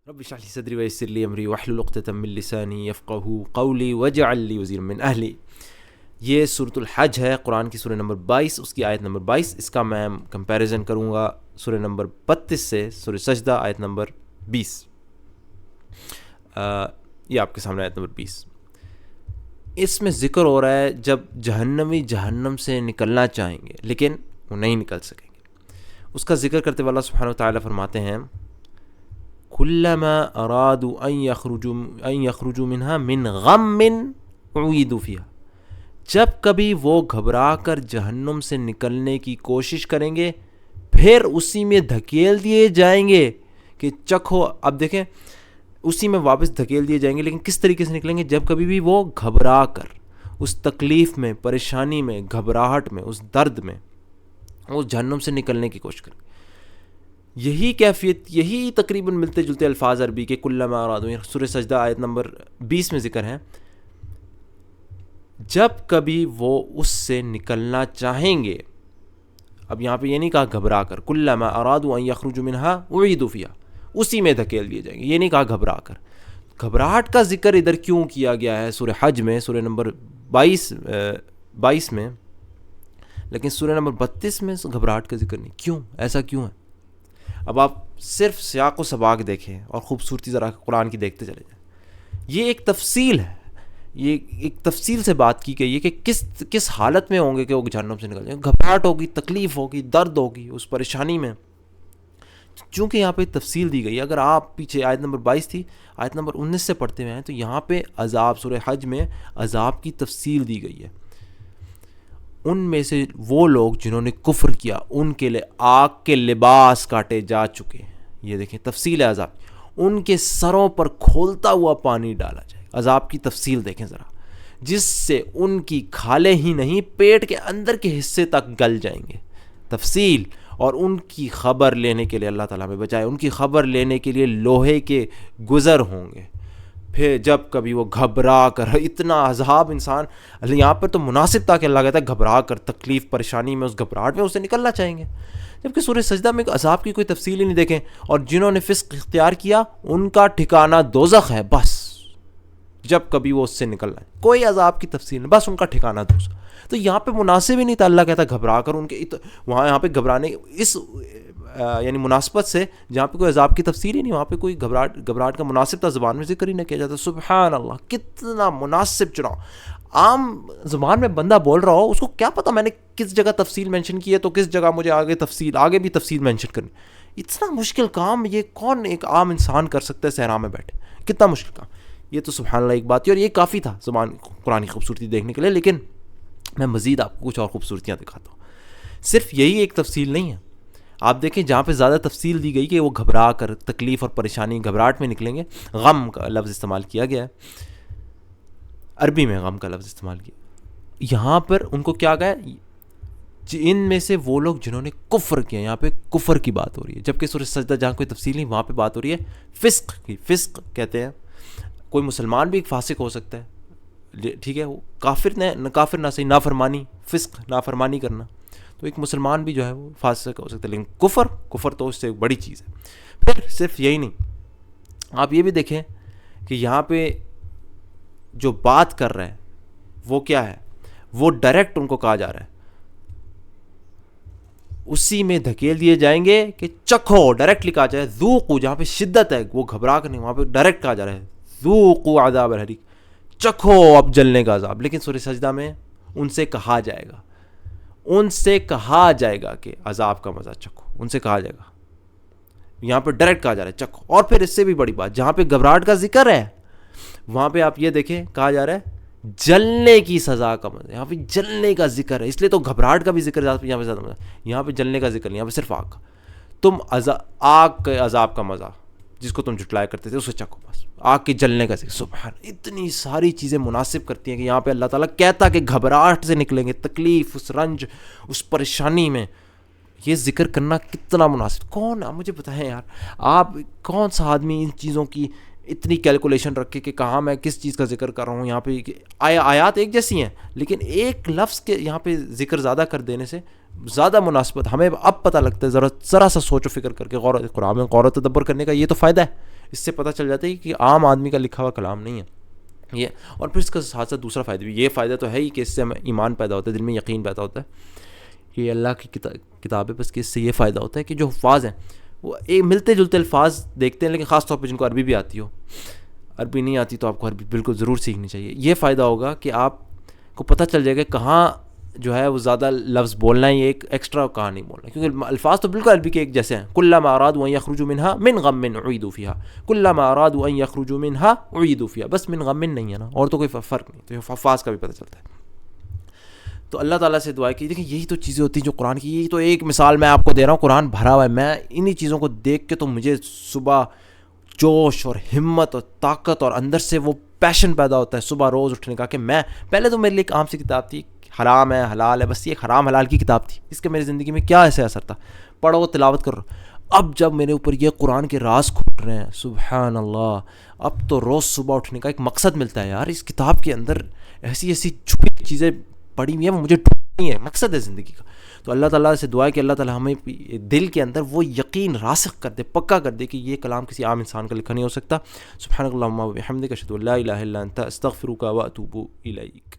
Rabbi इश्रह ली सदरी वयस्सिर ली अमरी वहलुल उक़दतम मिन लिसानी यफ़क़हू क़ौली वजअल ली वज़ीरम मिन अहली। ये सूरतुल हज है, कुरान की सूरह नंबर 22, उसकी आयत नंबर 22। इसका मैं कंपैरिजन करूँगा सूरह नंबर 32 से, सूरह सजदा आयत नंबर 20। ये आपके सामने आयत नंबर 20। इसमें ज़िक्र हो रहा है जब जहन्नमी जहन्नम से निकलना चाहेंगे लेकिन वो नहीं निकल सकेंगे। उसका ज़िक्र करते हुए अल्लाह सुब्हानहू व तआला फरमाते हैं, कुल्लमा अरादू अन यखरुजू मिन्हा मिन गम्मिन उईदू फिहा। जब कभी वो घबरा कर जहन्नुम से निकलने की कोशिश करेंगे फिर उसी में धकेल दिए जाएंगे कि चखो। अब देखें, उसी में वापस धकेल दिए जाएंगे, लेकिन किस तरीके से निकलेंगे? जब कभी भी वो घबरा कर उस तकलीफ़ में, परेशानी में, घबराहट में, उस दर्द में वो जहन्नुम से निकलने की कोशिश करेंगे। यही कैफियत, यही तकरीबन मिलते जुलते अल्फाज अरबी के कुल्लमा अरादू, सूरह सजदा आयत नंबर 20 में ज़िक्र है। जब कभी वो उससे निकलना चाहेंगे, अब यहाँ पे ये नहीं कहा घबरा कर, कुल्लमा अरादू अन यखरुजू मिन्हा उईदू फिहा, उसी में धकेल दिए जाएंगे, ये नहीं कहा घबरा कर। घबराहट का जिक्र इधर क्यों किया गया है सूरह हज में, सूरह नंबर 22 में, लेकिन सूरह नंबर 32 में घबराहट का जिक्र नहीं? क्यों? ऐसा क्यों है? अब आप सिर्फ सियाक़ व सबाक़ देखें और ख़ूबसूरती ज़रा कुरान की देखते चले जाएं। ये एक तफसील है, ये एक तफसील से बात की गई है कि किस हालत में होंगे कि वो जहन्नुम से निकल जाएंगे। घबराहट होगी, तकलीफ़ होगी, दर्द होगी, उस परेशानी में। चूँकि यहाँ पे तफसील दी गई है, अगर आप पीछे आयत नंबर 22 थी, आयत नंबर 19 से पढ़ते हुए हैं तो यहाँ पे अज़ाब, सूरह हज में अज़ाब की तफसील दी गई है। उनमें से वो लोग जिन्होंने कुफ्र किया उनके लिए आग के लिबास काटे जा चुके हैं। ये देखें तफसील है अज़ाब, उनके सरों पर खोलता हुआ पानी डाला जाएगा। अज़ाब की तफसील देखें ज़रा, जिससे उनकी खाले ही नहीं पेट के अंदर के हिस्से तक गल जाएंगे। तफसील। और उनकी ख़बर लेने के लिए, अल्लाह ताला में बचाए, उनकी ख़बर लेने के लिए लोहे के गुज़र होंगे। फिर जब कभी वो घबरा कर, इतना अज़ाब इंसान, यहाँ पर तो मुनासिब था कि अल्लाह कहता है घबरा कर, तकलीफ़ परेशानी में, उस घबराहट में उससे निकलना चाहेंगे, जबकि सूरह सजदा में अज़ाब की कोई तफसील ही नहीं देखें। और जिन्होंने फ़िस्क़ इख्तियार किया उनका ठिकाना दोज़ख है, बस। जब कभी वो उससे निकलना है, कोई अज़ाब की तफसील नहीं, बस उनका ठिकाना दोज़ख। तो यहाँ पे मुनासिब ही नहीं था, अल्लाह कहता घबरा कर उनके, वहाँ यहाँ पे घबराने इस यानी मुनासबत से जहाँ पे कोई अज़ाब की तफसीर ही नहीं, वहाँ पे कोई घबराहट का मुनासिब था, ज़बान में जिक्र ही नहीं किया जाता। सुबहान अल्लाह, कितना मुनासिब चुनाव। आम ज़बान में बंदा बोल रहा हो, उसको क्या पता मैंने किस जगह तफसील मेंशन की है, तो किस जगह मुझे आगे भी तफसील मेंशन करनी। इतना मुश्किल काम ये कौन एक आम इंसान कर सकता है सहरा में बैठे? कितना मुश्किल काम। ये तो सुबहान अल्लाह एक बात थी, और ये काफ़ी था ज़बान कुरानी खूबसूरती देखने के लिए। लेकिन मैं मज़ीद आपको कुछ और खूबसूरतियाँ दिखाता हूँ। सिर्फ यही एक तफसील नहीं है, आप देखें जहाँ पे ज़्यादा तफसील दी गई कि वो घबरा कर, तकलीफ़ और परेशानी, घबराहट में निकलेंगे, गम का लफ्ज़ इस्तेमाल किया गया है, अरबी में गम का लफ्ज़ इस्तेमाल किया। यहाँ पर उनको क्या कहा है? इनमें से वो लोग जिन्होंने कुफ्र किया, यहाँ पे कुफ्र की बात हो रही है, जबकि सूरह सजदा जहाँ कोई तफसील नहीं, वहाँ पे बात हो रही है फ़िस्क़ की। फ़िस्क़ कहते हैं, कोई मुसलमान भी एक फासिक हो सकता है, ठीक है, वो काफिर ना सही, नाफरमानी, फ़िस्क़ नाफरमानी करना, तो एक मुसलमान भी जो है वो फासिक हो सकता है। लेकिन कुफ्र तो उससे बड़ी चीज़ है। फिर सिर्फ यही नहीं, आप ये भी देखें कि यहाँ पे जो बात कर रहा है वो क्या है? वो डायरेक्ट उनको कहा जा रहा है उसी में धकेल दिए जाएंगे कि चखो, डायरेक्ट लिखा जाए ज़ूक़ू, जहाँ पे शिद्दत है, वो घबरा कर नहीं, वहाँ पे डायरेक्ट कहा जा रहा है ज़ूक़ू अज़ाब अल-हरीक़, चखो अब जलने का अज़ाब। लेकिन सूरह सजदा में उनसे कहा जाएगा कि अज़ाब का मज़ा चखो, उनसे कहा जाएगा। यहाँ पे डायरेक्ट कहा जा रहा है चखो। और फिर इससे भी बड़ी बात, जहाँ पे घबराहट का जिक्र है वहाँ पे आप ये देखें, कहा जा रहा है जलने की सज़ा का मज़ा। यहाँ पे जलने का जिक्र है, इसलिए तो घबराहट का भी जिक्र यहाँ पे ज़्यादा मज़ा। यहाँ पे जलने का जिक्र नहीं, यहाँ पे सिर्फ आग का। तुम आग के अज़ाब का मज़ा जिसको तुम झुटलाया करते थे उसे चखो, बस आग के जलने का जिक्र। सुभान, इतनी सारी चीज़ें मुनासिब करती हैं कि यहाँ पे अल्लाह ताला कहता कि घबराहट से निकलेंगे, तकलीफ़, उस रंज, उस परेशानी में ये जिक्र करना कितना मुनासिब। कौन, आप मुझे बताएं यार, आप कौन सा आदमी इन चीज़ों की इतनी कैलकुलेशन रखे कि कहाँ मैं किस चीज़ का जिक्र कर रहा हूँ। यहाँ पे आयात एक जैसी हैं, लेकिन एक लफ्ज़ के यहाँ पे जिक्र ज़्यादा कर देने से ज़्यादा मुनासिबत हमें अब पता लगता है। ज़रा सा सोचो फिक्र करके, कुरान में गौर तदब्बर करने का ये तो फ़ायदा है। इससे पता चल जाता है कि आम आदमी का लिखा हुआ कलाम नहीं है ये। और फिर इसका साथ साथ दूसरा फ़ायदा भी, ये फ़ायदा तो है ही कि इससे हमें ईमान पैदा होता है, दिल में यकीन पैदा होता है कि अल्लाह की किताब है। बस कि इससे ये फ़ायदा होता है कि जो हुफ़ाज़ हैं वो एक मिलते जुलते अल्फाज देखते हैं, लेकिन ख़ास तौर पे जिनको अरबी भी आती हो, अरबी नहीं आती तो आपको अरबी बिल्कुल ज़रूर सीखनी चाहिए। ये फ़ायदा होगा कि आपको पता चल जाएगा कहाँ जो है वो ज़्यादा लफ्ज़ बोलना है, ये एक एक्स्ट्रा कहाँ नहीं बोलना, क्योंकि अल्फाज तो बिल्कुल अरबी के एक जैसे हैं। कुल्लमा अरादू अन यखरुजू मिन्हा मिन गम्मिन उईदू फ़ीहा, कुल्लमा अरादू अन यखरुजू मिन्हा उईदू फ़ीहा, बस मिन गम्मिन नहीं है ना, और तो कोई फ़र्क नहीं। तो अल्फाज का भी पता चलता है। तो अल्लाह ताला से दुआ की। देखिए यही तो चीज़ें होती हैं जो कुरान की, यही तो एक मिसाल मैं आपको दे रहा हूँ, कुरान भरा हुआ है। मैं इन्हीं चीज़ों को देख के तो मुझे सुबह जोश और हिम्मत और ताकत और अंदर से वो पैशन पैदा होता है सुबह रोज़ उठने का, कि मैं पहले तो मेरे लिए एक आम सी किताब थी, हराम है हलाल है, बस ये हराम हलाल की किताब थी, इसका मेरी ज़िंदगी में क्या ऐसे असर था, पढ़ो तिलावत करो। अब जब मेरे ऊपर ये कुरान के राज खुल रहे हैं, सुबहान अल्लाह, अब तो रोज़ सुबह उठने का एक मकसद मिलता है। यार इस किताब के अंदर ऐसी ऐसी छुपी चीज़ें पड़ी हुई है, वो मुझे ढूंढनी है, मकसद है ज़िंदगी का। तो अल्लाह ताला से दुआ है कि अल्लाह ताला हमें दिल के अंदर वो यकीन रासिख कर दे, पक्का कर दे कि ये कलाम किसी आम इंसान का लिखा नहीं हो सकता। सुब्हानकल्लाहुम्मा व बिहम्दिका अशहदु अल्ला इलाहा इल्ला अंता अस्तगफिरुका व अतूबु इलैक।